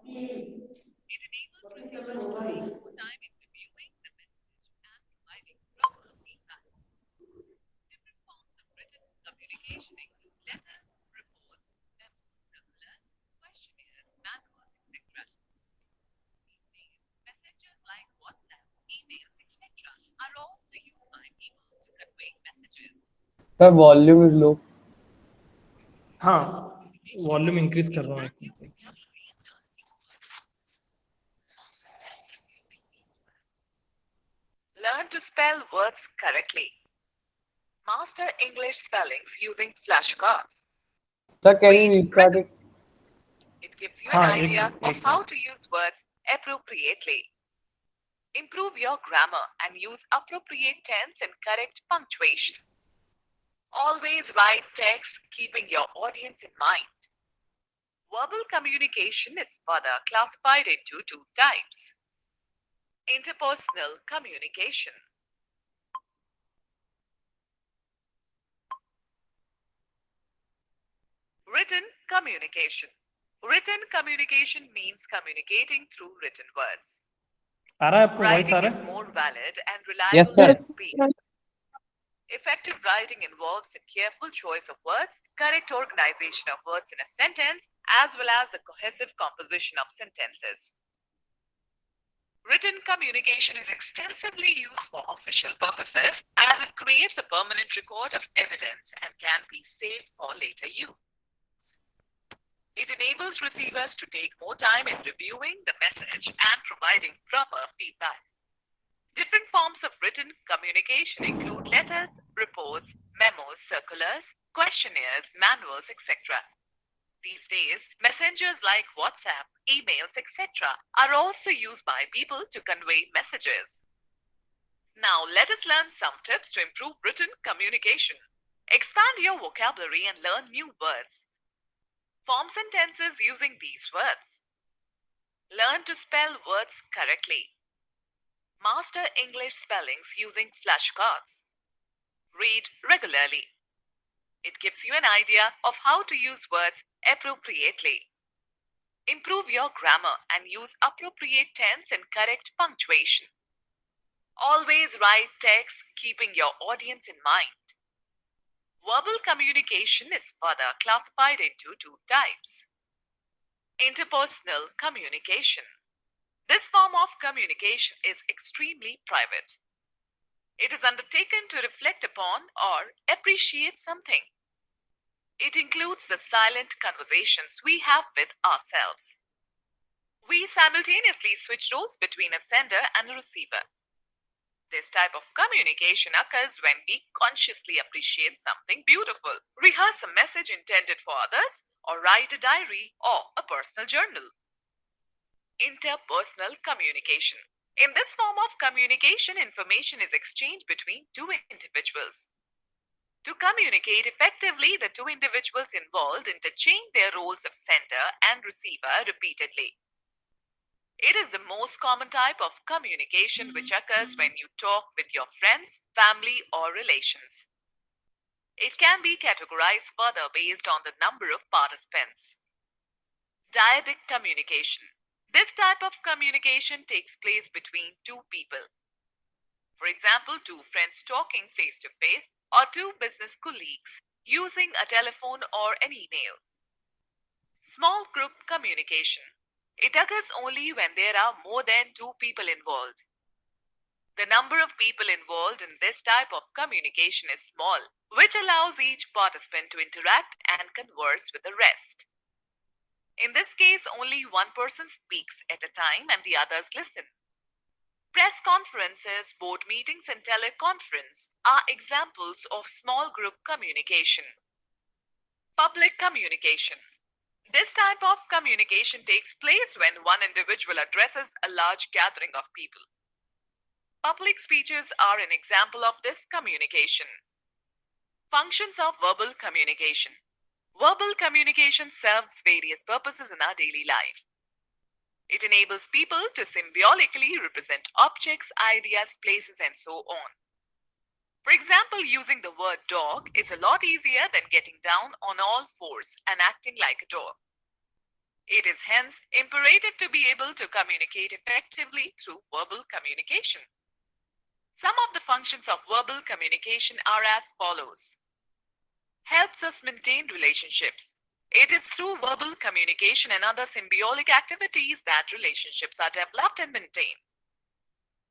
It enables receivers to take more time in reviewing the message and providing proper feedback. Different forms of written communication include letters, reports, memos, circulars, questionnaires, manuals, etc. These days, messengers like WhatsApp, emails, etc. are also used by people to convey messages. The volume is low. हाँ volume increase कर रहा हूँ एक minute. Learn to spell words correctly. Master English spellings using flashcards. Sir, can you restart it? It gives you हाँ, an idea एक- of how to use words appropriately. Improve your grammar and use appropriate tense and correct punctuation. Always write text keeping your audience in mind. Verbal communication is further classified into two types. Interpersonal communication. Written communication. Written communication means communicating through written words. आ रहा है आपको voice आ Writing रहा is है? more valid and reliable Yes, sir. than speaking. Effective writing involves a careful choice of words, correct organization of words in a sentence, as well as the cohesive composition of sentences. Written communication is extensively used for official purposes as it creates a permanent record of evidence and can be saved for later use. It enables receivers to take more time in reviewing the message and providing proper feedback. Different forms of written communication include letters, reports, memos, circulars, questionnaires, manuals, etc. These days, messengers like WhatsApp, emails, etc. are also used by people to convey messages. Now, let us learn some tips to improve written communication. Expand your vocabulary and learn new words. Form sentences using these words. Learn to spell words correctly. Master English spellings using flashcards. Read regularly. It gives you an idea of how to use words appropriately. Improve your grammar and use appropriate tense and correct punctuation. Always write text keeping your audience in mind. Verbal communication is further classified into two types. Interpersonal communication. This form of communication is extremely private. It is undertaken to reflect upon or appreciate something. It includes the silent conversations we have with ourselves. We simultaneously switch roles between a sender and a receiver. This type of communication occurs when we consciously appreciate something beautiful, rehearse a message intended for others, or write a diary or a personal journal. Interpersonal communication. In this form of communication, information is exchanged between two individuals. To communicate effectively, the two individuals involved interchange their roles of sender and receiver repeatedly. It is the most common type of communication which occurs when you talk with your friends, family, or relations. It can be categorized further based on the number of participants. Dyadic communication. This type of communication takes place between two people. For example, two friends talking face to face or two business colleagues using a telephone or an email. Small group communication. It occurs only when there are more than two people involved. The number of people involved in this type of communication is small, which allows each participant to interact and converse with the rest. In this case, only one person speaks at a time and the others listen. Press conferences, board meetings, and teleconference are examples of small group communication. Public communication. This type of communication takes place when one individual addresses a large gathering of people. Public speeches are an example of this communication. Functions of verbal communication. Verbal communication serves various purposes in our daily life. It enables people to symbolically represent objects, ideas, places, and so on. For example, using the word dog is a lot easier than getting down on all fours and acting like a dog. It is hence imperative to be able to communicate effectively through verbal communication. Some of the functions of verbal communication are as follows. Helps us maintain relationships. It is through verbal communication and other symbiotic activities that relationships are developed and maintained.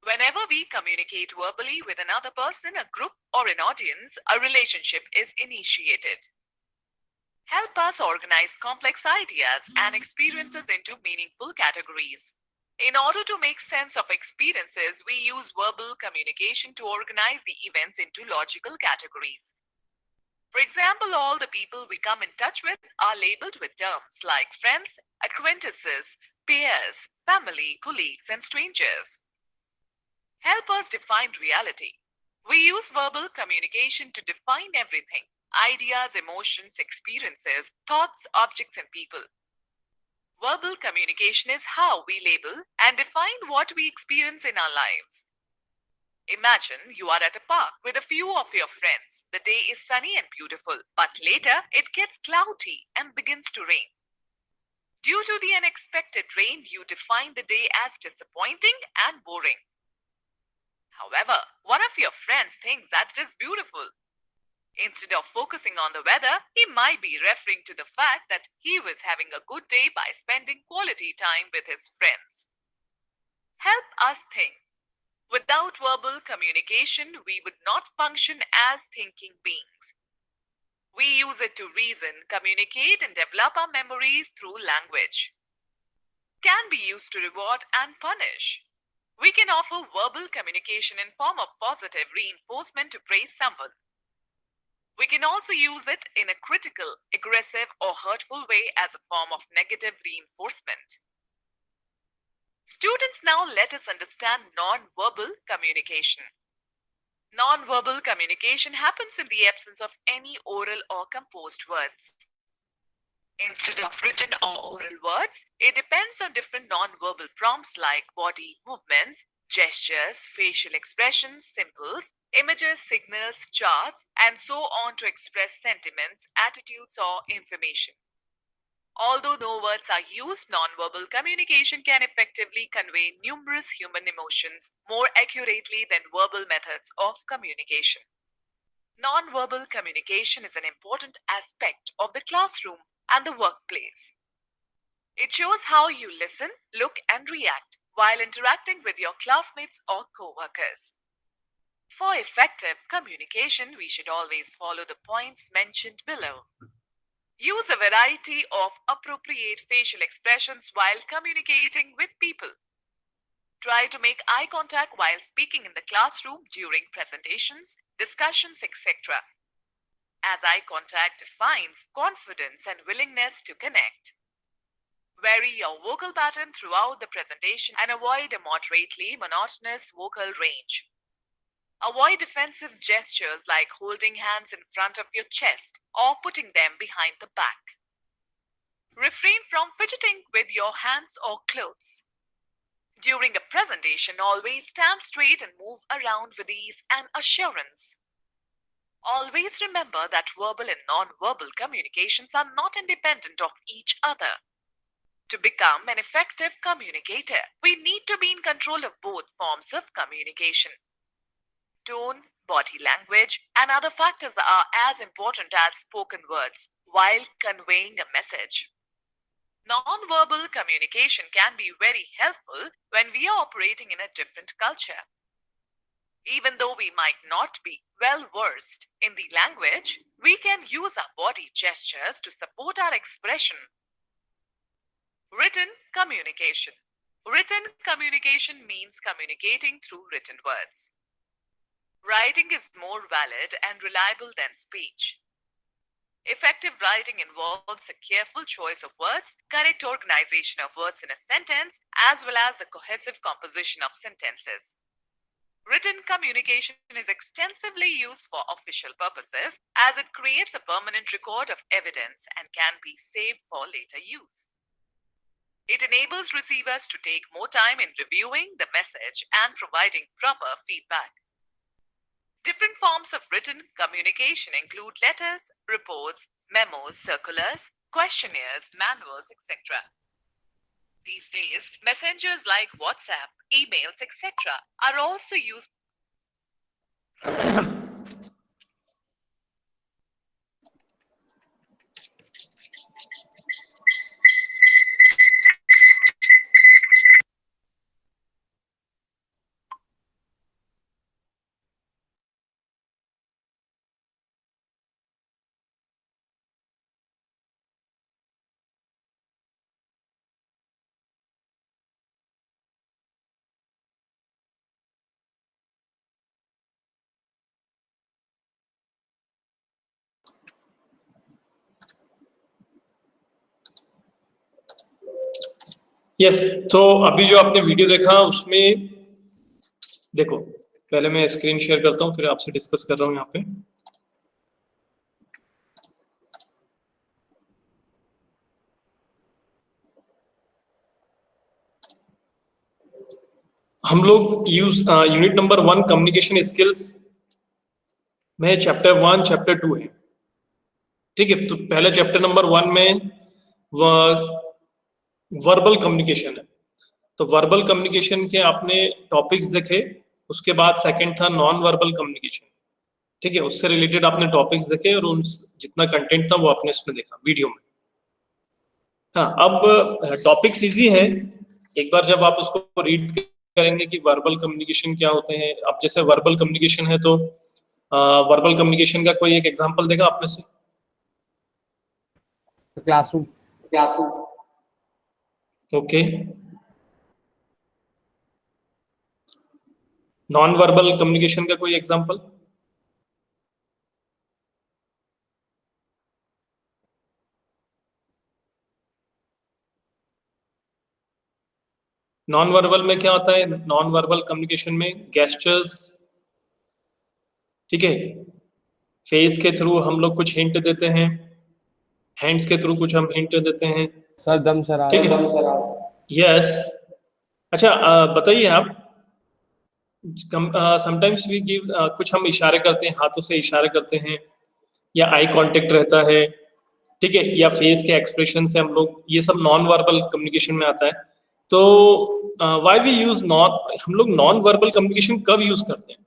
Whenever we communicate verbally with another person, a group, or an audience, a relationship is initiated. Help us organize complex ideas and experiences into meaningful categories. In order to make sense of experiences, we use verbal communication to organize the events into logical categories. For example, all the people we come in touch with are labeled with terms like friends, acquaintances, peers, family, colleagues, and strangers. Help us define reality. We use verbal communication to define everything: ideas, emotions, experiences, thoughts, objects, and people. Verbal communication is how we label and define what we experience in our lives. Imagine you are at a park with a few of your friends. The day is sunny and beautiful, but later it gets cloudy and begins to rain. Due to the unexpected rain, you define the day as disappointing and boring. However, one of your friends thinks that it is beautiful. Instead of focusing on the weather, he might be referring to the fact that he was having a good day by spending quality time with his friends. Help us think. Without verbal communication, we would not function as thinking beings. We use it to reason, communicate, and develop our memories through language. Can be used to reward and punish. We can offer verbal communication in form of positive reinforcement to praise someone. We can also use it in a critical, aggressive, or hurtful way as a form of negative reinforcement. Students, now let us understand non-verbal communication. Non-verbal communication happens in the absence of any oral or composed words. Instead of written or oral words, it depends on different non-verbal prompts like body movements, gestures, facial expressions, symbols, images, signals, charts, and so on to express sentiments, attitudes, or information. Although no words are used, non-verbal communication can effectively convey numerous human emotions more accurately than verbal methods of communication. Non-verbal communication is an important aspect of the classroom and the workplace. It shows how you listen, look, and react while interacting with your classmates or co-workers. For effective communication, we should always follow the points mentioned below. Use a variety of appropriate facial expressions while communicating with people. Try to make eye contact while speaking in the classroom during presentations, discussions, etc., as eye contact defines confidence and willingness to connect. Vary your vocal pattern throughout the presentation and avoid a moderately monotonous vocal range. Avoid defensive gestures like holding hands in front of your chest or putting them behind the back. Refrain from fidgeting with your hands or clothes. During a presentation, always stand straight and move around with ease and assurance. Always remember that verbal and non-verbal communications are not independent of each other. To become an effective communicator, we need to be in control of both forms of communication. Tone, body language, and other factors are as important as spoken words while conveying a message. Non-verbal communication can be very helpful when we are operating in a different culture. Even though we might not be well versed in the language, we can use our body gestures to support our expression. Written communication. Written communication means communicating through written words. Writing is more valid and reliable than speech. Effective writing involves a careful choice of words, correct organization of words in a sentence, as well as the cohesive composition of sentences. Written communication is extensively used for official purposes as it creates a permanent record of evidence and can be saved for later use. It enables receivers to take more time in reviewing the message and providing proper feedback. Different forms of written communication include letters, reports, memos, circulars, questionnaires, manuals, etc. These days, messengers like WhatsApp, emails, etc. are also used. Yes तो अभी जो आपने video देखा उसमें देखो, पहले मैं screen share करता हूँ फिर आपसे डिस्कस कर रहा हूँ यहाँ पे। हम लोग यूनिट नंबर 1 कम्युनिकेशन स्किल्स में चैप्टर 1 चैप्टर 2 है, ठीक है। तो पहले चैप्टर नंबर 1 में वर्बल कम्युनिकेशन है, तो वर्बल कम्युनिकेशन के आपने टॉपिक्स देखे। उसके बाद सेकंड था नॉन वर्बल कम्युनिकेशन, ठीक है। उससे रिलेटेड आपने टॉपिक्स देखे और उन जितना कंटेंट था वो आपने इसमें देखा वीडियो में। हाँ, अब टॉपिक्स इजी है, एक बार जब आप उसको रीड करेंगे कि वर्बल कम्युनिकेशन क्या होते हैं। अब जैसे वर्बल कम्युनिकेशन है तो वर्बल कम्युनिकेशन का कोई एक एग्जांपल देगा आप में से? Classroom. Okay, non verbal communication का कोई एग्जांपल? नॉन वर्बल में क्या होता है? नॉन वर्बल कम्युनिकेशन में गेस्चर्स, ठीक है, फेस के थ्रू हम लोग कुछ हिंट देते हैं, हैंड्स के थ्रू कुछ हम हिंट देते हैं, सर दम सर ठीक है। यस, अच्छा बताइए आप, समटाइम्स वी गिव, कुछ हम इशारे करते हैं, हाथों से इशारे करते हैं या आई कांटेक्ट रहता है, ठीक है, या फेस के एक्सप्रेशन से हम लोग, ये सब नॉन वर्बल कम्युनिकेशन में आता है। तो व्हाई वी यूज नॉन, हम लोग नॉन वर्बल कम्युनिकेशन कब यूज करते हैं?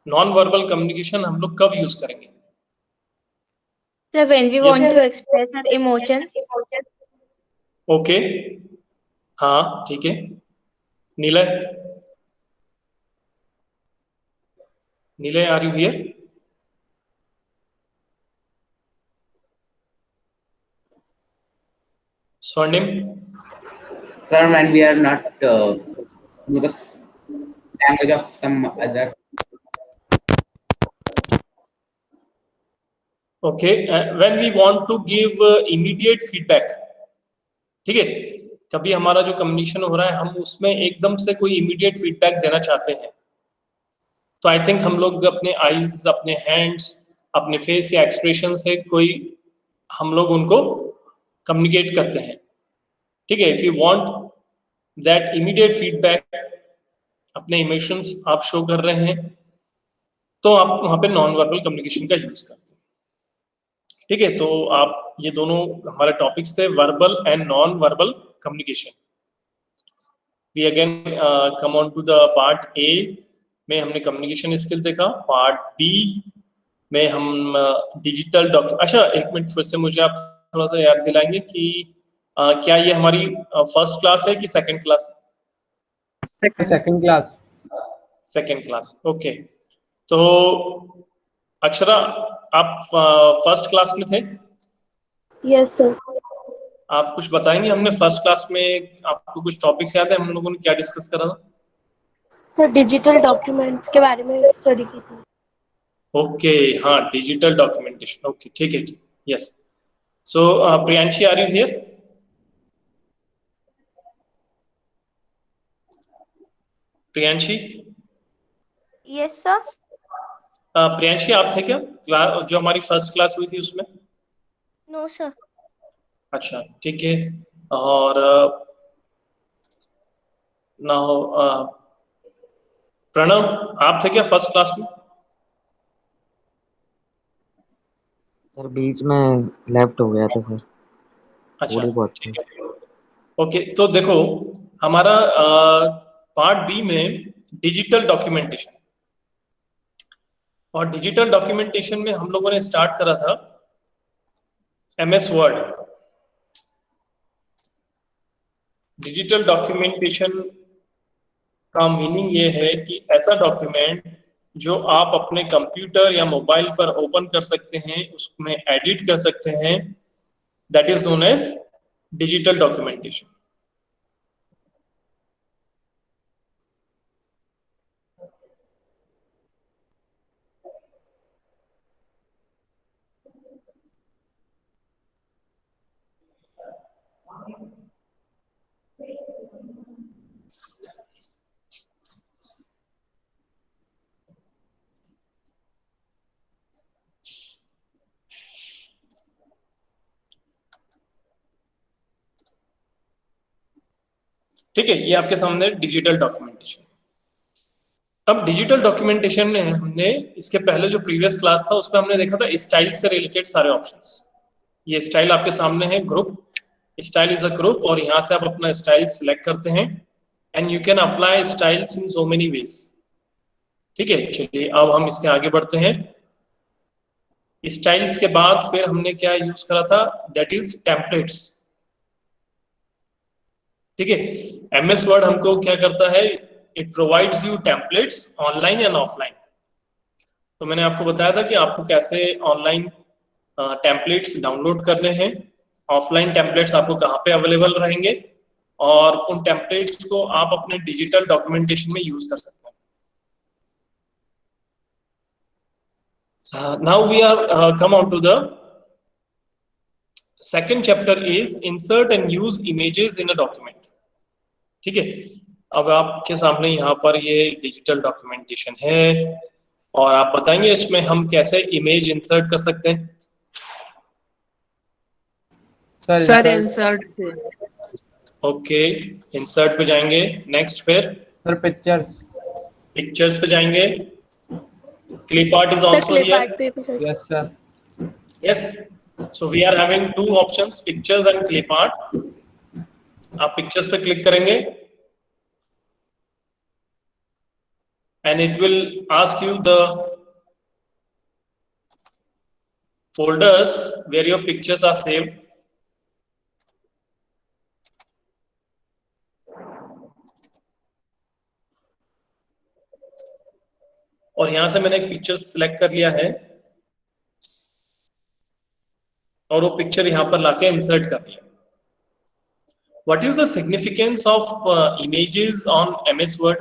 नॉन वर्बल कम्युनिकेशन हम लोग कब यूज करेंगे? So when we Yes. want to express our emotions, okay, हाँ ठीक है। Nilay, Nilay are you here? स्वर्णिम? Sir, when we are not with the language of some other. Okay, when we want to give immediate feedback, ठीक है, कभी हमारा जो communication हो रहा है हम उसमें एकदम से कोई इमीडिएट फीडबैक देना चाहते हैं, तो आई थिंक हम लोग अपने आईज, अपने हैंड्स, अपने फेस या एक्सप्रेशन से कोई हम लोग उनको कम्युनिकेट करते हैं, ठीक है। If you want that immediate feedback, अपने इमोशंस आप शो कर रहे हैं, तो आप वहां पे नॉन वर्बल कम्युनिकेशन का यूज करते हैं, ठीक है। तो आप, ये दोनों हमारे टॉपिक्स थे, verbal and non verbal communication. We again come on to the part A में हमने कम्युनिकेशन स्किल देखा, पार्ट बी में हम डिजिटल डॉक्यूमेंट। अच्छा एक मिनट, फिर से मुझे आप थोड़ा सा याद दिलाएंगे कि क्या ये हमारी फर्स्ट क्लास है कि second class? Second class. Second class, okay. तो अक्षरा, आप फर्स्ट क्लास में थे? yes sir. आप कुछ बताएंगे? हमने फर्स्ट क्लास में, आपको कुछ टॉपिक्स याद है हम लोगों ने क्या डिस्कस करा था? सर डिजिटल डॉक्यूमेंट्स के बारे में स्टडी की थी। ओके, हाँ, डिजिटल डॉक्यूमेंटेशन। ओके, ठीक है, ठीक, yes. So Priyanshi, are you here? Priyanshi? Yes sir. Priyanshi, आप थे क्या जो हमारी फर्स्ट क्लास हुई थी उसमें? No sir. अच्छा, ठीक है। और नाउ प्रणव, आप थे क्या फर्स्ट क्लास में? सर बीच में लेफ्ट हो गया था सर, अच्छा, थोड़ी बहुत थी। ठीक है। ओके, तो देखो हमारा पार्ट बी में डिजिटल डॉक्यूमेंटेशन, और डिजिटल डॉक्यूमेंटेशन में हम लोगों ने स्टार्ट करा था एमएस वर्ड। डिजिटल डॉक्यूमेंटेशन का मीनिंग ये है कि ऐसा डॉक्यूमेंट जो आप अपने कंप्यूटर या मोबाइल पर ओपन कर सकते हैं, उसमें एडिट कर सकते हैं, that is known as digital documentation. ठीक है, ये आपके सामने डिजिटल डॉक्यूमेंटेशन। अब डिजिटल डॉक्यूमेंटेशन में हमने इसके पहले जो प्रीवियस क्लास था उसमें हमने देखा था स्टाइल से रिलेटेड सारे ऑप्शंस। ये स्टाइल आपके सामने है, group style is a group, और यहाँ से आप अपना स्टाइल सिलेक्ट करते हैं and you can apply styles in so many ways. ठीक है, चलिए अब हम इसके आगे बढ़ते हैं। स्टाइल्स के बाद फिर हमने क्या यूज करा था, दैट इज टेम्पलेट्स। ठीक है, एमएस वर्ड हमको क्या करता है, it provides you templates online and offline. तो मैंने आपको बताया था कि आपको कैसे ऑनलाइन टेम्पलेट्स डाउनलोड करने हैं, ऑफलाइन टेम्पलेट्स आपको कहाँ पे अवेलेबल रहेंगे, और उन टेम्पलेट्स को आप अपने डिजिटल डॉक्यूमेंटेशन में यूज कर सकते हैं। Now we are come on to the second chapter is insert and use images in a document. ठीक है, अब आपके सामने यहाँ पर ये डिजिटल डॉक्यूमेंटेशन है, और आप बताएंगे इसमें हम कैसे इमेज इंसर्ट कर सकते हैं। सर इंसर्ट पे। ओके, इंसर्ट पे जाएंगे, नेक्स्ट फिर सर पिक्चर्स। पिक्चर्स पे जाएंगे, clip art is sir also clip here. Art पे भी sir. Yes sir. Yes, so we are having two options, pictures and clip art. आप पिक्चर्स पे क्लिक करेंगे and it will ask you the folders where your pictures are saved. और यहां से मैंने एक पिक्चर सिलेक्ट कर लिया है और वो पिक्चर यहां पर लाके इंसर्ट कर दिया। What is the significance of images on MS Word?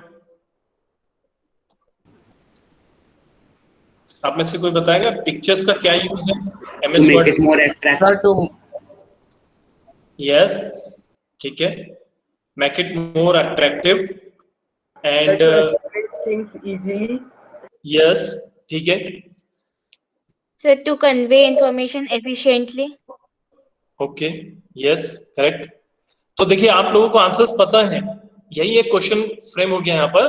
आप में से कोई बताएगा पिक्चर्स का क्या यूज है to MS make Word? it more attractive. Sir to Yes, ठीक है, make it more attractive and things easily. yes, ठीक है, Sir, to convey information efficiently. Okay, yes, correct. तो देखिए आप लोगों को आंसर्स पता है, यही एक क्वेश्चन फ्रेम हो गया यहाँ पर,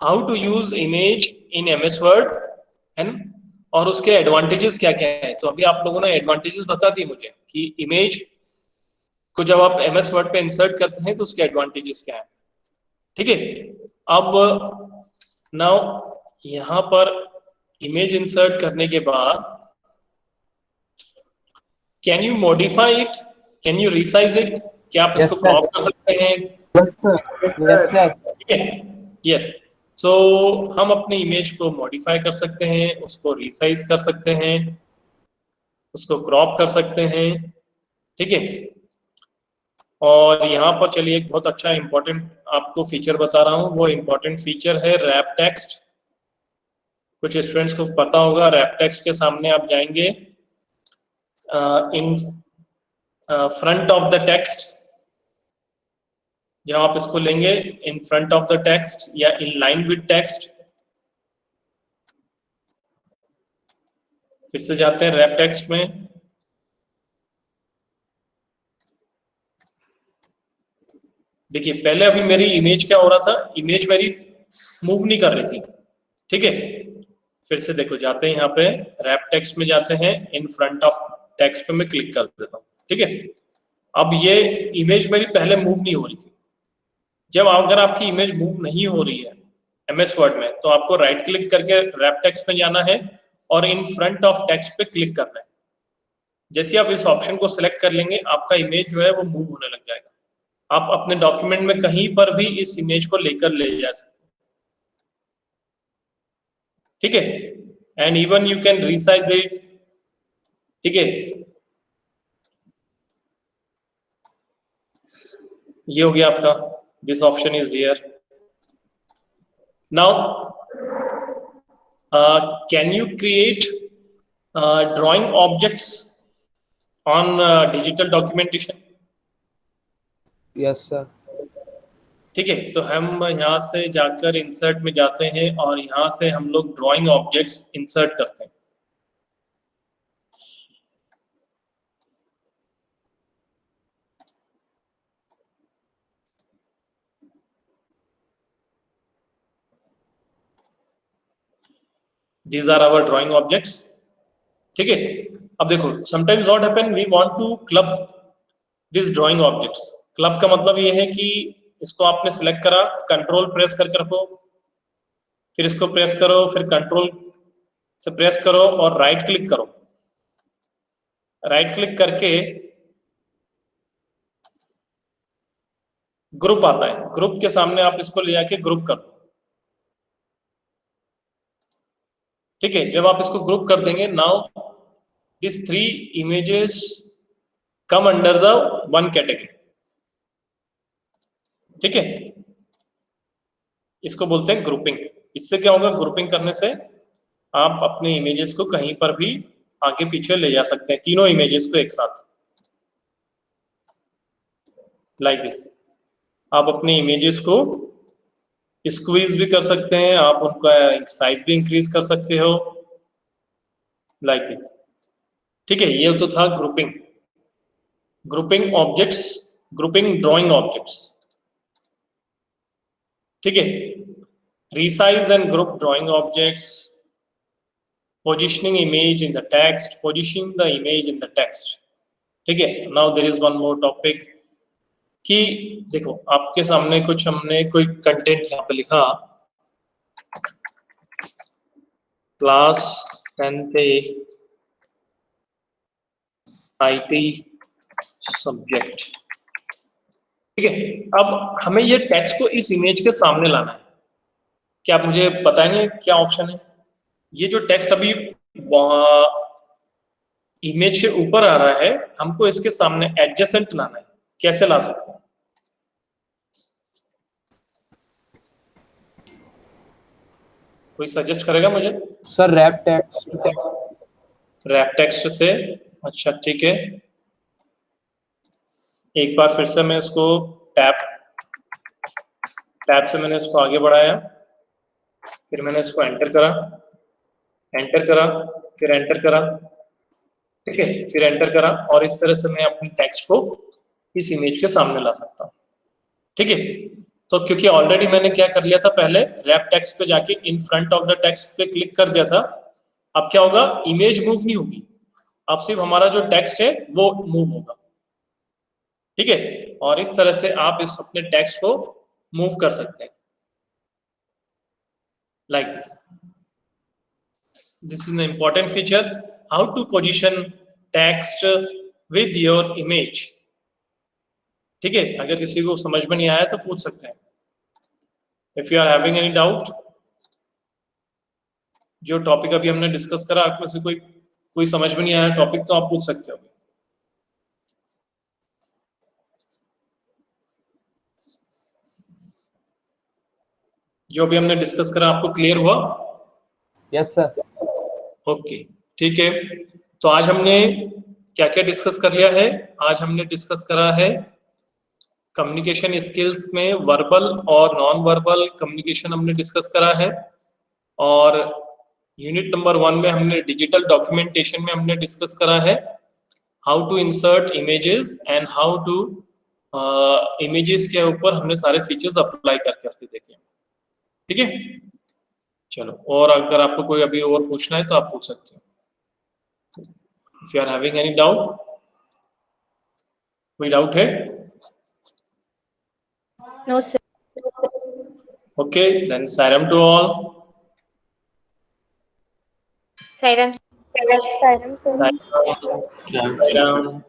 how to use image in MS Word and, और उसके एडवांटेजेस क्या क्या है। तो अभी आप लोगों ने एडवांटेजेस बता दिए मुझे कि इमेज को जब आप एमएस वर्ड पे इंसर्ट करते हैं तो उसके एडवांटेजेस क्या है। ठीक है, अब नाउ यहाँ पर इमेज इंसर्ट करने के बाद can you modify it, can you resize it, क्या आप इसको Yes, sir. क्रॉप कर सकते हैं? Yes sir. ठीक है, यस। सो हम अपने इमेज को मॉडिफाई कर सकते हैं, उसको रिसाइज कर सकते हैं, उसको क्रॉप कर सकते हैं। ठीक है, और यहाँ पर चलिए एक बहुत अच्छा इंपॉर्टेंट आपको फीचर बता रहा हूँ। वो इंपॉर्टेंट फीचर है रैप टेक्स्ट। कुछ स्टूडेंट्स को पता होगा, रैप टेक्स्ट के सामने आप जाएंगे in front of the text, जब आप इसको लेंगे in front of the text या इन लाइन विद टेक्स्ट, फिर से जाते हैं रैप टेक्स्ट में। देखिए पहले अभी मेरी इमेज क्या हो रहा था, इमेज मेरी मूव नहीं कर रही थी, ठीक है। फिर से देखो, जाते हैं यहाँ पे रैप टेक्स्ट में, जाते हैं इन फ्रंट ऑफ टेक्स्ट पे मैं क्लिक कर देता हूँ, ठीक है। अब ये इमेज मेरी पहले मूव नहीं हो रही थी। जब अगर आपकी इमेज मूव नहीं हो रही है MS वर्ड में, तो आपको राइट क्लिक करके रैप टेक्स्ट में जाना है और इन फ्रंट ऑफ टेक्स्ट पे क्लिक करना है। जैसे आप इस ऑप्शन को सिलेक्ट कर लेंगे, आपका इमेज जो है वो मूव होने लग जाएगा। आप अपने डॉक्यूमेंट में कहीं पर भी इस इमेज को लेकर ले जा सकते हैं, ठीक है। And even you can resize it, ठीक है। ये हो गया आपका, this option is here. Now can you create drawing objects on digital documentation? Yes sir. ठीक है, तो हम यहाँ से जाकर इंसर्ट में जाते हैं और यहाँ से हम लोग ड्राइंग ऑब्जेक्ट्स इंसर्ट करते हैं। These are our drawing objects, ठीक है। अब देखो, sometimes what happen, we want to club these drawing objects। Club का मतलब ये है कि इसको आपने सिलेक्ट करा, कंट्रोल प्रेस करके रखो, फिर इसको प्रेस करो, फिर कंट्रोल से प्रेस करो और राइट क्लिक करो। राइट क्लिक करके ग्रुप आता है, ग्रुप के सामने आप इसको ले जाके ग्रुप कर दो, ठीक है। जब आप इसको ग्रुप कर देंगे, now this 3 images come under the one category, ठीक है। इसको बोलते हैं ग्रुपिंग। इससे क्या होगा, ग्रुपिंग करने से आप अपने इमेजेस को कहीं पर भी आगे पीछे ले जा सकते हैं, तीनों इमेजेस को एक साथ, लाइक दिस। आप अपने इमेजेस को स्क्वीज भी कर सकते हैं, आप उनका साइज भी इंक्रीज कर सकते हो, लाइक दिस, ठीक है। ये तो था grouping, grouping objects, grouping drawing objects, ठीक है। resize and group drawing objects, positioning image in the text, positioning the image in the text, ठीक है। now there is one more topic कि देखो आपके सामने कुछ हमने कोई कंटेंट यहाँ पे लिखा, क्लास 10th IT सब्जेक्ट, ठीक है। अब हमें ये टेक्स्ट को इस इमेज के सामने लाना है। क्या आप मुझे बताएंगे क्या ऑप्शन है? ये जो टेक्स्ट अभी इमेज के ऊपर आ रहा है, हमको इसके सामने एडजेसेंट लाना है, कैसे ला सकते हैं? कोई सजेस्ट करेगा मुझे? Sir wrap text. Wrap text से, अच्छा ठीक है। एक बार फिर से मैं इसको टैब से मैंने इसको आगे बढ़ाया, फिर मैंने इसको एंटर करा, फिर एंटर करा, ठीक है, फिर एंटर करा, और इस तरह से मैं अपनी टेक्स्ट को इस इमेज के सामने ला सकता हूँ, ठीक है। तो क्योंकि ऑलरेडी मैंने क्या कर लिया था, पहले रैप टेक्स्ट पे जाके in front of the text पे क्लिक कर दिया था। अब क्या होगा, इमेज मूव नहीं होगी, अब सिर्फ हमारा जो टेक्स्ट है वो मूव होगा, ठीक है। और इस तरह से आप इस अपने टेक्स्ट को मूव कर सकते हैं, like this. This is an important feature, how to position text with your image, ठीक है। अगर किसी को समझ में नहीं आया तो पूछ सकते हैं। If you are having any doubt, जो टॉपिक अभी हमने डिस्कस करा, आप में से कोई समझ में नहीं आया टॉपिक, तो आप पूछ सकते हो। जो भी हमने डिस्कस करा आपको क्लियर हुआ? Yes sir. ओके, ठीक है. तो आज हमने क्या क्या डिस्कस कर लिया है? आज हमने डिस्कस करा है कम्युनिकेशन स्किल्स में वर्बल और नॉन वर्बल कम्युनिकेशन हमने डिस्कस करा है, और यूनिट नंबर 1 में हमने डिजिटल डॉक्यूमेंटेशन में हमने डिस्कस करा है how to insert images and how to images के ऊपर हमने सारे फीचर्स अप्लाई करके देखे. ठीक है, चलो. और अगर आपको कोई अभी और पूछना है तो आप पूछ सकते हो. If you are having any doubt, कोई डाउट है? No, sir. Okay, then Sairam to all. Sairam. Sairam, sir. Sairam.